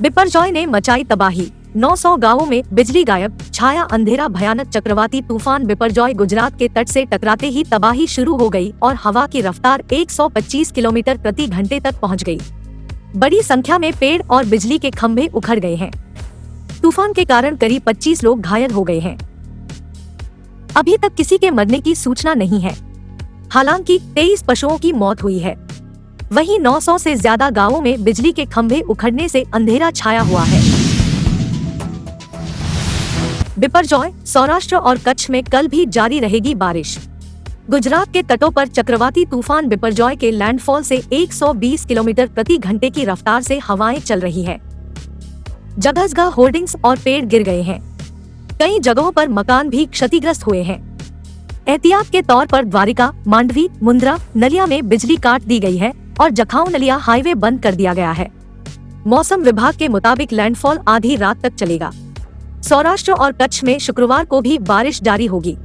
बिपरजॉय ने मचाई तबाही, 900 गांवों में बिजली गायब, छाया अंधेरा। भयानक चक्रवाती तूफान बिपरजॉय गुजरात के तट से टकराते ही तबाही शुरू हो गई और हवा की रफ्तार 125 किलोमीटर प्रति घंटे तक पहुंच गई। बड़ी संख्या में पेड़ और बिजली के खंभे उखड़ गए हैं। तूफान के कारण करीब 25 लोग घायल हो गए हैं। अभी तक किसी के मरने की सूचना नहीं है। हालांकि 23 पशुओं की मौत हुई है। वहीं 900 से ज्यादा गांवों में बिजली के खंभे उखड़ने से अंधेरा छाया हुआ है। बिपरजॉय, सौराष्ट्र और कच्छ में कल भी जारी रहेगी बारिश। गुजरात के तटों पर चक्रवाती तूफान बिपरजॉय के लैंडफॉल से 120 किलोमीटर प्रति घंटे की रफ्तार से हवाएं चल रही है। जगह जगह होर्डिंग्स और पेड़ गिर गए हैं। कई जगहों पर मकान भी क्षतिग्रस्त हुए हैं। एहतियात के तौर पर द्वारिका, मांडवी, मुंद्रा, नलिया में बिजली काट दी गई है और जखाऊ नलिया हाईवे बंद कर दिया गया है। मौसम विभाग के मुताबिक लैंडफॉल आधी रात तक चलेगा। सौराष्ट्र और कच्छ में शुक्रवार को भी बारिश जारी होगी।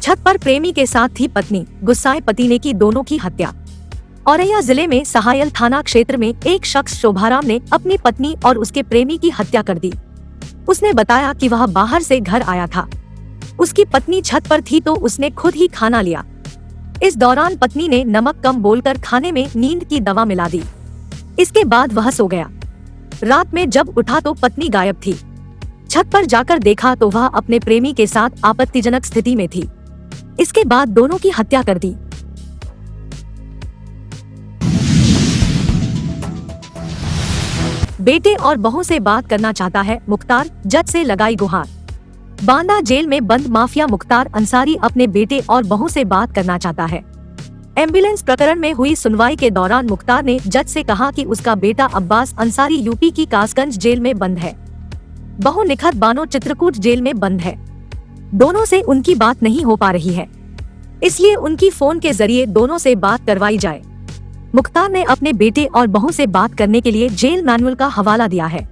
छत पर प्रेमी के साथ थी पत्नी, गुस्साए पति ने की दोनों की हत्या। औरैया जिले में सहायल थाना क्षेत्र में एक शख्स शोभाराम ने अपनी पत्नी और उसके प्रेमी की हत्या कर दी। उसने बताया कि वह बाहर से घर आया था। उसकी पत्नी छत पर थी तो उसने खुद ही खाना लिया। इस दौरान पत्नी ने नमक कम बोलकर खाने में नींद की दवा मिला दी। इसके बाद वह सो गया। रात में जब उठा तो पत्नी गायब थी। छत पर जाकर देखा तो वह अपने प्रेमी के साथ आपत्तिजनक स्थिति में थी। इसके बाद दोनों की हत्या कर दी। बेटे और बहू से बात करना चाहता है मुख्तार, जज से लगाई गुहार। बांदा जेल में बंद माफिया मुख्तार अंसारी अपने बेटे और बहू से बात करना चाहता है। एम्बुलेंस प्रकरण में हुई सुनवाई के दौरान मुख्तार ने जज से कहा कि उसका बेटा अब्बास अंसारी यूपी की कासगंज जेल में बंद है, बहू निखत बानो चित्रकूट जेल में बंद है। दोनों से उनकी बात नहीं हो पा रही है, इसलिए उनकी फोन के जरिए दोनों से बात करवाई जाए। मुख्तार ने अपने बेटे और बहू से बात करने के लिए जेल मैनुअल का हवाला दिया है।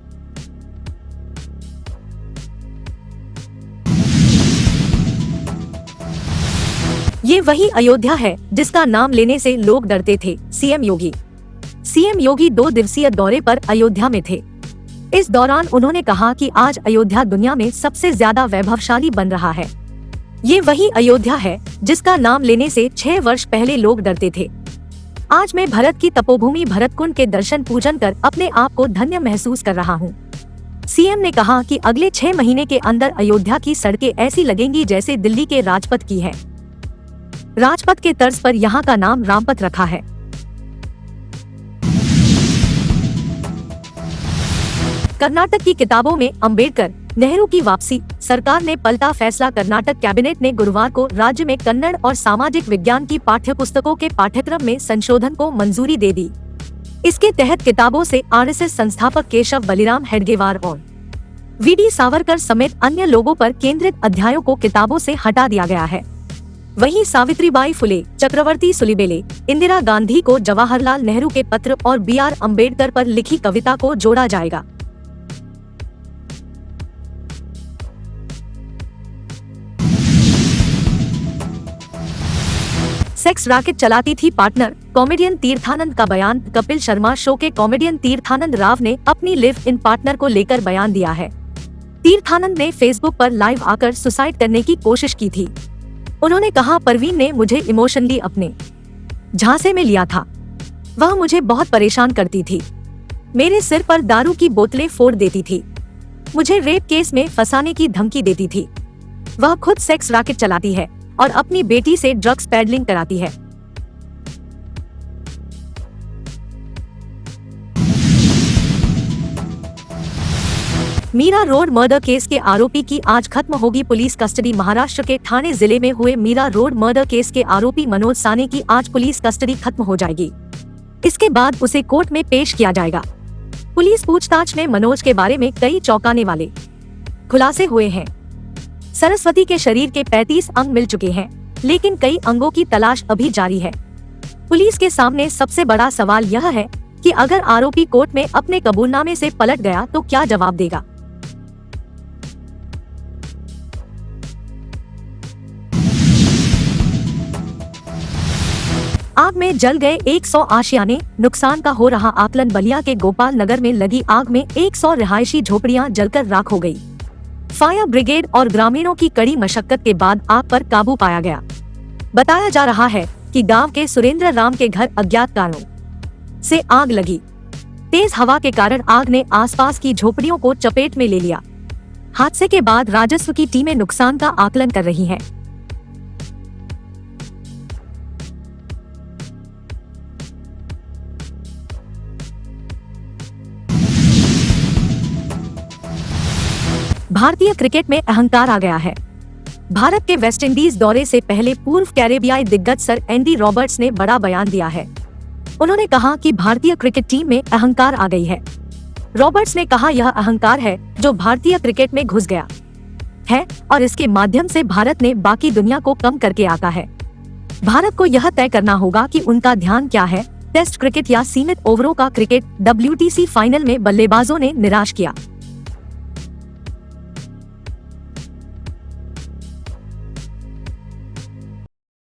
ये वही अयोध्या है जिसका नाम लेने से लोग डरते थे। सीएम योगी 2 दिवसीय दौरे पर अयोध्या में थे। इस दौरान उन्होंने कहा कि आज अयोध्या दुनिया में सबसे ज्यादा वैभवशाली बन रहा है। ये वही अयोध्या है जिसका नाम लेने से 6 वर्ष पहले लोग डरते थे। आज मैं भरत की तपोभूमि भरतकुंड के दर्शन पूजन कर अपने आप को धन्य महसूस कर रहा हूँ। सीएम ने कहा कि अगले 6 महीने के अंदर अयोध्या की सड़कें ऐसी लगेंगी जैसे दिल्ली के राजपथ की है। राजपथ के तर्ज पर यहाँ का नाम रामपथ रखा है। कर्नाटक की किताबों में अंबेडकर, नेहरू की वापसी, सरकार ने पलटा फैसला। कर्नाटक कैबिनेट ने गुरुवार को राज्य में कन्नड़ और सामाजिक विज्ञान की पाठ्यपुस्तकों के पाठ्यक्रम में संशोधन को मंजूरी दे दी। इसके तहत किताबों से आरएसएस संस्थापक केशव बलिराम हेडगेवार और वीडी सावरकर समेत अन्य लोगों पर केंद्रित अध्यायों को किताबों से हटा दिया गया है। वहीं सावित्रीबाई फुले, चक्रवर्ती सुलिबेले, इंदिरा गांधी को जवाहरलाल नेहरू के पत्र और बीआर अंबेडकर पर लिखी कविता को जोड़ा जाएगा। सेक्स रैकेट चलाती थी पार्टनर, कॉमेडियन तीर्थानंद का बयान। कपिल शर्मा शो के कॉमेडियन तीर्थानंद राव ने अपनी लिव इन पार्टनर को लेकर बयान दिया है। तीर्थानंद ने फेसबुक पर लाइव आकर सुसाइड करने की कोशिश की थी। उन्होंने कहा, परवीन ने मुझे इमोशनली अपने झांसे में लिया था। वह मुझे बहुत परेशान करती थी, मेरे सिर पर दारू की बोतलें फोड़ देती थी, मुझे रेप केस में फंसाने की धमकी देती थी। वह खुद सेक्स रैकेट चलाती है और अपनी बेटी से ड्रग्स पैडलिंग कराती है। मीरा रोड मर्डर केस के आरोपी की आज खत्म होगी पुलिस कस्टडी। महाराष्ट्र के ठाणे जिले में हुए मीरा रोड मर्डर केस के आरोपी मनोज साने की आज पुलिस कस्टडी खत्म हो जाएगी। इसके बाद उसे कोर्ट में पेश किया जाएगा। पुलिस पूछताछ में मनोज के बारे में कई चौंकाने वाले खुलासे हुए हैं। सरस्वती के शरीर के 35 अंग मिल चुके हैं, लेकिन कई अंगों की तलाश अभी जारी है। पुलिस के सामने सबसे बड़ा सवाल यह है कि अगर आरोपी कोर्ट में अपने कबूलनामे से पलट गया तो क्या जवाब देगा। आग में जल गए 100 आशियाने, नुकसान का हो रहा आकलन। बलिया के गोपाल नगर में लगी आग में 100 रिहायशी झोपड़ियां जलकर राख हो गई। फायर ब्रिगेड और ग्रामीणों की कड़ी मशक्कत के बाद आग पर काबू पाया गया। बताया जा रहा है कि गांव के सुरेंद्र राम के घर अज्ञात कारणों से आग लगी। तेज हवा के कारण आग ने आसपास की झोपड़ियों को चपेट में ले लिया। हादसे के बाद राजस्व की टीमें नुकसान का आकलन कर रही हैं। भारतीय क्रिकेट में अहंकार आ गया है। भारत के वेस्टइंडीज दौरे से पहले पूर्व कैरेबियाई दिग्गज सर एंडी रॉबर्ट्स ने बड़ा बयान दिया है। उन्होंने कहा कि भारतीय क्रिकेट टीम में अहंकार आ गई है। रॉबर्ट्स ने कहा, यह अहंकार है जो भारतीय क्रिकेट में घुस गया है और इसके माध्यम से भारत ने बाकी दुनिया को कम करके आता है। भारत को यह तय करना होगा कि उनका ध्यान क्या है, टेस्ट क्रिकेट या सीमित ओवरों का क्रिकेट। WTC फाइनल में बल्लेबाजों ने निराश किया।